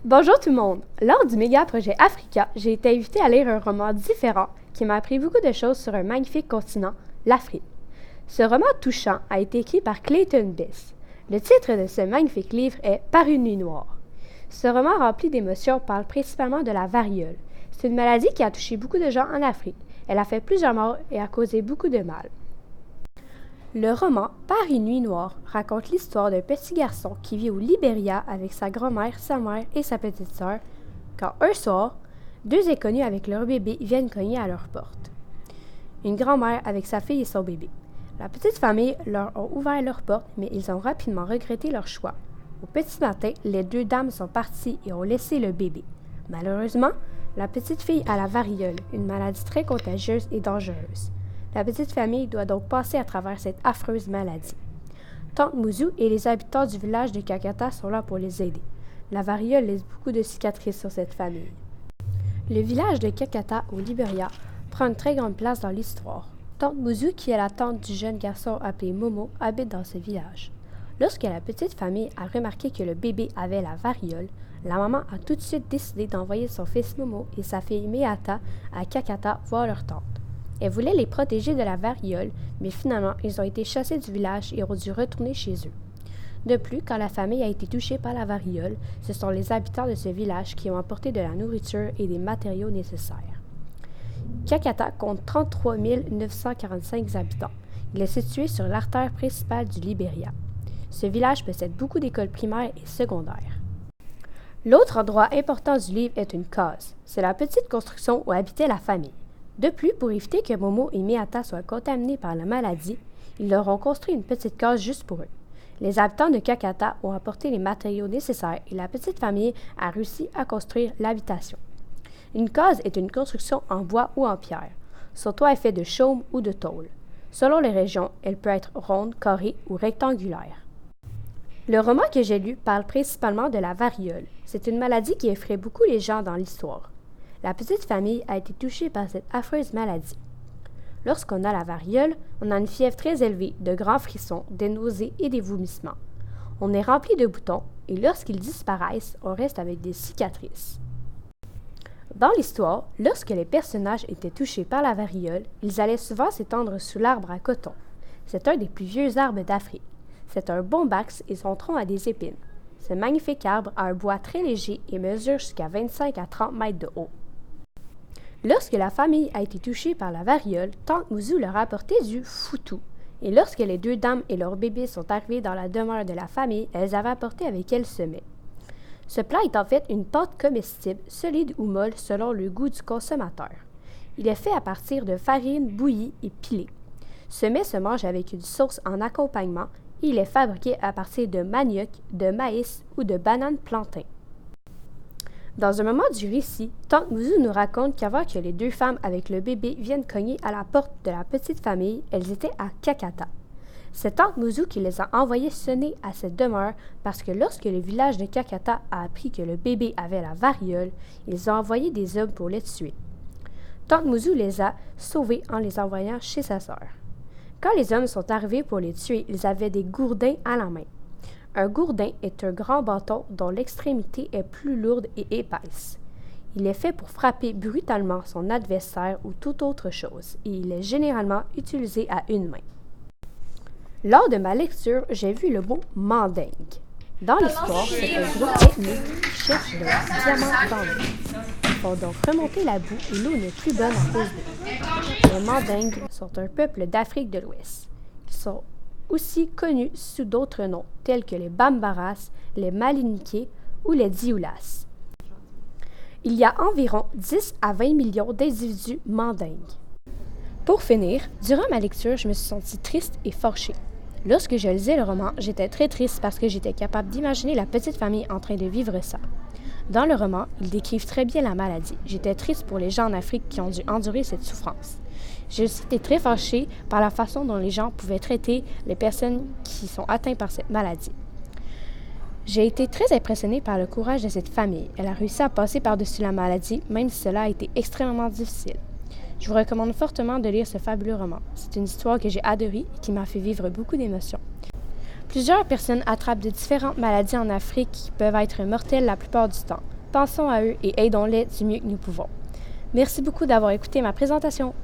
Bonjour tout le monde! Lors du méga projet Africa, j'ai été invitée à lire un roman différent qui m'a appris beaucoup de choses sur un magnifique continent, l'Afrique. Ce roman touchant a été écrit par Clayton Biss. Le titre de ce magnifique livre est Par une nuit noire. Ce roman rempli d'émotions parle principalement de la variole. C'est une maladie qui a touché beaucoup de gens en Afrique. Elle a fait plusieurs morts et a causé beaucoup de mal. Le roman Par une nuit noire raconte l'histoire d'un petit garçon qui vit au Libéria avec sa grand-mère, sa mère et sa petite sœur, quand un soir, deux inconnus avec leur bébé viennent cogner à leur porte. Une grand-mère avec sa fille et son bébé. La petite famille leur a ouvert leur porte, mais ils ont rapidement regretté leur choix. Au petit matin, les deux dames sont parties et ont laissé le bébé. Malheureusement, la petite fille a la variole, une maladie très contagieuse et dangereuse. La petite famille doit donc passer à travers cette affreuse maladie. Tante Mouzou et les habitants du village de Kakata sont là pour les aider. La variole laisse beaucoup de cicatrices sur cette famille. Le village de Kakata, au Libéria, prend une très grande place dans l'histoire. Tante Mouzou, qui est la tante du jeune garçon appelé Momo, habite dans ce village. Lorsque la petite famille a remarqué que le bébé avait la variole, la maman a tout de suite décidé d'envoyer son fils Momo et sa fille Meata à Kakata voir leur tante. Elle voulait les protéger de la variole, mais finalement, ils ont été chassés du village et ont dû retourner chez eux. De plus, quand la famille a été touchée par la variole, ce sont les habitants de ce village qui ont apporté de la nourriture et des matériaux nécessaires. Kakata compte 33 945 habitants. Il est situé sur l'artère principale du Libéria. Ce village possède beaucoup d'écoles primaires et secondaires. L'autre endroit important du livre est une case. C'est la petite construction où habitait la famille. De plus, pour éviter que Momo et Meata soient contaminés par la maladie, ils leur ont construit une petite case juste pour eux. Les habitants de Kakata ont apporté les matériaux nécessaires et la petite famille a réussi à construire l'habitation. Une case est une construction en bois ou en pierre. Son toit est fait de chaume ou de tôle. Selon les régions, elle peut être ronde, carrée ou rectangulaire. Le roman que j'ai lu parle principalement de la variole. C'est une maladie qui effraie beaucoup les gens dans l'histoire. La petite famille a été touchée par cette affreuse maladie. Lorsqu'on a la variole, on a une fièvre très élevée, de grands frissons, des nausées et des vomissements. On est rempli de boutons et lorsqu'ils disparaissent, on reste avec des cicatrices. Dans l'histoire, lorsque les personnages étaient touchés par la variole, ils allaient souvent s'étendre sous l'arbre à coton. C'est un des plus vieux arbres d'Afrique. C'est un bombax et son tronc a des épines. Ce magnifique arbre a un bois très léger et mesure jusqu'à 25 à 30 mètres de haut. Lorsque la famille a été touchée par la variole, tante Mouzou leur a apporté du foutou. Et lorsque les deux dames et leur bébé sont arrivés dans la demeure de la famille, elles avaient apporté avec elles ce mets. Ce plat est en fait une pâte comestible, solide ou molle selon le goût du consommateur. Il est fait à partir de farine bouillie et pilée. Ce mets se mange avec une sauce en accompagnement et il est fabriqué à partir de manioc, de maïs ou de bananes plantains. Dans un moment du récit, tante Mouzou nous raconte qu'avant que les deux femmes avec le bébé viennent cogner à la porte de la petite famille, elles étaient à Kakata. C'est tante Mouzou qui les a envoyées sonner à cette demeure parce que lorsque le village de Kakata a appris que le bébé avait la variole, ils ont envoyé des hommes pour les tuer. Tante Mouzou les a sauvés en les envoyant chez sa sœur. Quand les hommes sont arrivés pour les tuer, ils avaient des gourdins à la main. Un gourdin est un grand bâton dont l'extrémité est plus lourde et épaisse. Il est fait pour frapper brutalement son adversaire ou toute autre chose et il est généralement utilisé à une main. Lors de ma lecture, j'ai vu le mot mandingue. Dans l'histoire, c'est un groupe ethnique qui cherche le diamant dans l'eau. Ils font donc remonter la boue et l'eau n'est plus bonne à cause d'eux. Les mandingues sont un peuple d'Afrique de l'Ouest. Ils sont aussi connus sous d'autres noms, tels que les Bambaras, les Maliniqués ou les Dioulas. Il y a environ 10 à 20 millions d'individus mandingues. Pour finir, durant ma lecture, je me suis sentie triste et fâchée. Lorsque je lisais le roman, j'étais très triste parce que j'étais capable d'imaginer la petite famille en train de vivre ça. Dans le roman, ils décrivent très bien la maladie. J'étais triste pour les gens en Afrique qui ont dû endurer cette souffrance. J'ai aussi été très fâchée par la façon dont les gens pouvaient traiter les personnes qui sont atteintes par cette maladie. J'ai été très impressionnée par le courage de cette famille. Elle a réussi à passer par-dessus la maladie, même si cela a été extrêmement difficile. Je vous recommande fortement de lire ce fabuleux roman. C'est une histoire que j'ai adorée et qui m'a fait vivre beaucoup d'émotions. Plusieurs personnes attrapent de différentes maladies en Afrique qui peuvent être mortelles la plupart du temps. Pensons à eux et aidons-les du mieux que nous pouvons. Merci beaucoup d'avoir écouté ma présentation.